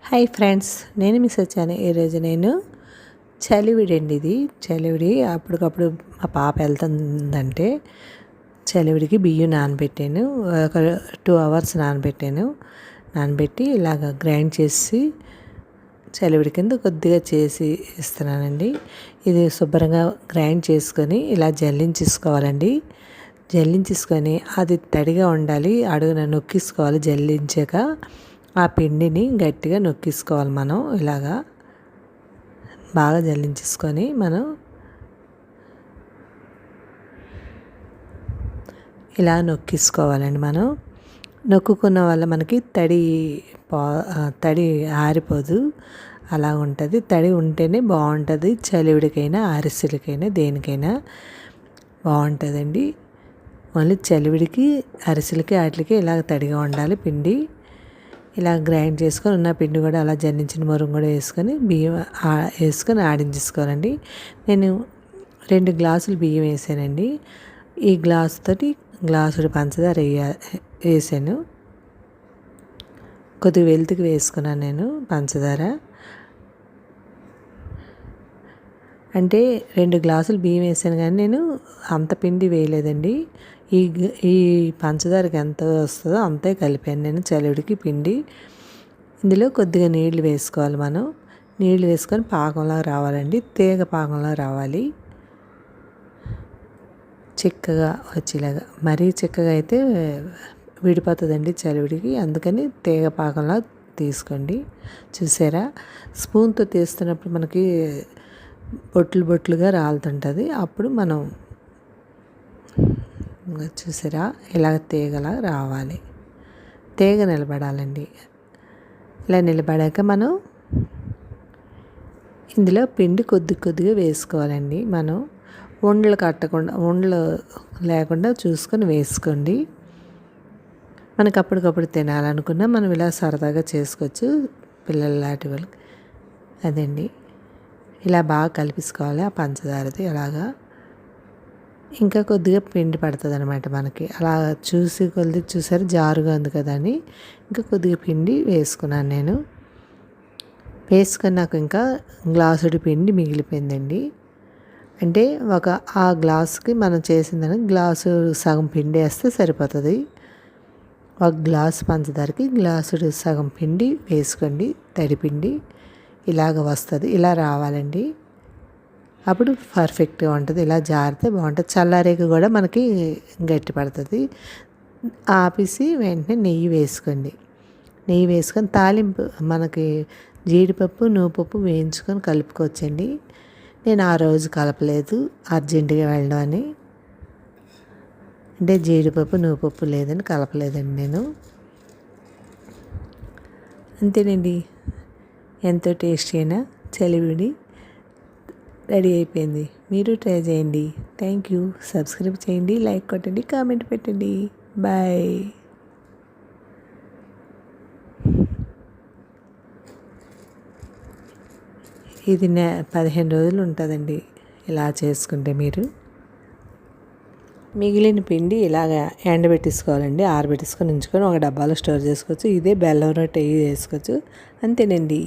Hi friends, నేను miss వచ్చాను. ఈరోజు నేను చలివిడి అండి. ఇది చలివిడి అప్పటికప్పుడు మా పాప వెళ్తుందంటే చలివిడికి బియ్యం నానబెట్టాను. ఒక 2 hours నానబెట్టి ఇలాగ గ్రైండ్ చేసి చలివిడి కింద కొద్దిగా చేసి ఇస్తున్నానండి. ఇది శుభ్రంగా గ్రైండ్ చేసుకొని ఇలా జల్లించేసుకోవాలండి. జల్లించేసుకొని అది తడిగా ఉండాలి. అడుగున నొక్కేసుకోవాలి. జల్లించాక ఆ పిండిని గట్టిగా నొక్కేసుకోవాలి. మనం ఇలాగా బాగా జల్లించేసుకొని మనం ఇలా నొక్కేసుకోవాలండి. మనం నొక్కుకున్న వల్ల మనకి తడి ఆరిపోదు, అలా ఉంటుంది. తడి ఉంటేనే బాగుంటుంది. చలివిడికైనా అరిసెలకైనా దేనికైనా బాగుంటుందండి. ఓన్లీ చలివిడికి అరిసెలకి వాటికి ఇలా తడిగా ఉండాలి పిండి. ఇలా గ్రైండ్ చేసుకొని ఉన్న పిండి కూడా అలా జల్లించిన మొరం కూడా వేసుకొని బియ్యం వేసుకొని ఆడించేసుకోవాలండి. నేను 2 గ్లాసులు బియ్యం వేసానండి. ఈ గ్లాసు తోటి గ్లాసుడు పంచదార వేసాను. కొద్దిగా వెలుతుకి వేసుకున్నాను నేను పంచదార. అంటే 2 గ్లాసులు బియ్యం వేసాను కానీ నేను అంత పిండి వేయలేదండి. ఈ పంచదారకి ఎంత వస్తుందో అంతే కలిపాను నేను చలివిడికి పిండి. ఇందులో కొద్దిగా నీళ్లు వేసుకోవాలి. మనం నీళ్లు వేసుకొని పాకంలా రావాలండి. తీగ పాకంలా రావాలి. చిక్కగా వచ్చేలాగా, మరీ చిక్కగా అయితే విడిపోతుందండి చలివిడికి. అందుకని తీగ పాకంలా తీసుకోండి. చూసారా, స్పూన్తో తీస్తున్నప్పుడు మనకి బొట్లుగా రాలుతుంటుంది. అప్పుడు మనం చూసారా ఇలాగ తీగలా రావాలి. తీగ నిలబడాలండి. ఇలా నిలబడాక మనం ఇందులో పిండి కొద్దిగా వేసుకోవాలండి. మనం ఉండలు లేకుండా చూసుకొని వేసుకోండి. మనకు అప్పటికప్పుడు తినాలనుకున్నా మనం ఇలా సరదాగా చేసుకోవచ్చు, పిల్లల లాంటి వాళ్ళకి. అదండి, ఇలా బాగా కలిపేసుకోవాలి ఆ పంచదారది. అలాగా ఇంకా కొద్దిగా పిండి పడుతుంది అనమాట మనకి. అలా చూసారు జారుగా ఉంది కదా అని ఇంకా కొద్దిగా పిండి వేసుకున్నాను నేను. వేసుకొని నాకు ఇంకా గ్లాసుడి పిండి మిగిలిపోయిందండి. అంటే ఆ గ్లాసుకి మనం చేసిందని గ్లాసు సగం పిండి వేస్తే సరిపోతుంది. ఒక గ్లాసు పంచదారకి గ్లాసుడు సగం పిండి వేసుకోండి. తడిపిండి ఇలాగ వస్తుంది. ఇలా రావాలండి. అప్పుడు పర్ఫెక్ట్గా ఉంటుంది. ఇలా జారితే బాగుంటుంది. చల్లారేకి కూడా మనకి గట్టి పడుతుంది. ఆపేసి వెంటనే నెయ్యి వేసుకోండి. నెయ్యి వేసుకొని తాలింపు మనకి జీడిపప్పు నువ్వుపప్పు వేయించుకొని కలుపుకోవచ్చండి. నేను ఆ రోజు కలపలేదు, అర్జెంటుగా వెళ్ళడం అని. అంటే జీడిపప్పు నువ్వుపప్పు లేదని కలపలేదండి నేను. అంతేనండి, ఎంతో టేస్టీ అయినా చలివిడి రెడీ అయిపోయింది. మీరు ట్రై చేయండి. Thank you. సబ్స్క్రైబ్ చేయండి, లైక్ కొట్టండి, కామెంట్ పెట్టండి. బాయ్. ఇది 15 రోజులు ఉంటుందండి ఇలా చేసుకుంటే. మీరు మిగిలిన పిండి ఇలాగ ఎండబెట్టేసుకోవాలండి. ఆరబెట్టేసుకొని ఉంచుకొని ఒక డబ్బాలో స్టోర్ చేసుకోవచ్చు. ఇదే బెల్లం రొట్టె వేసుకోవచ్చు. అంతేనండి.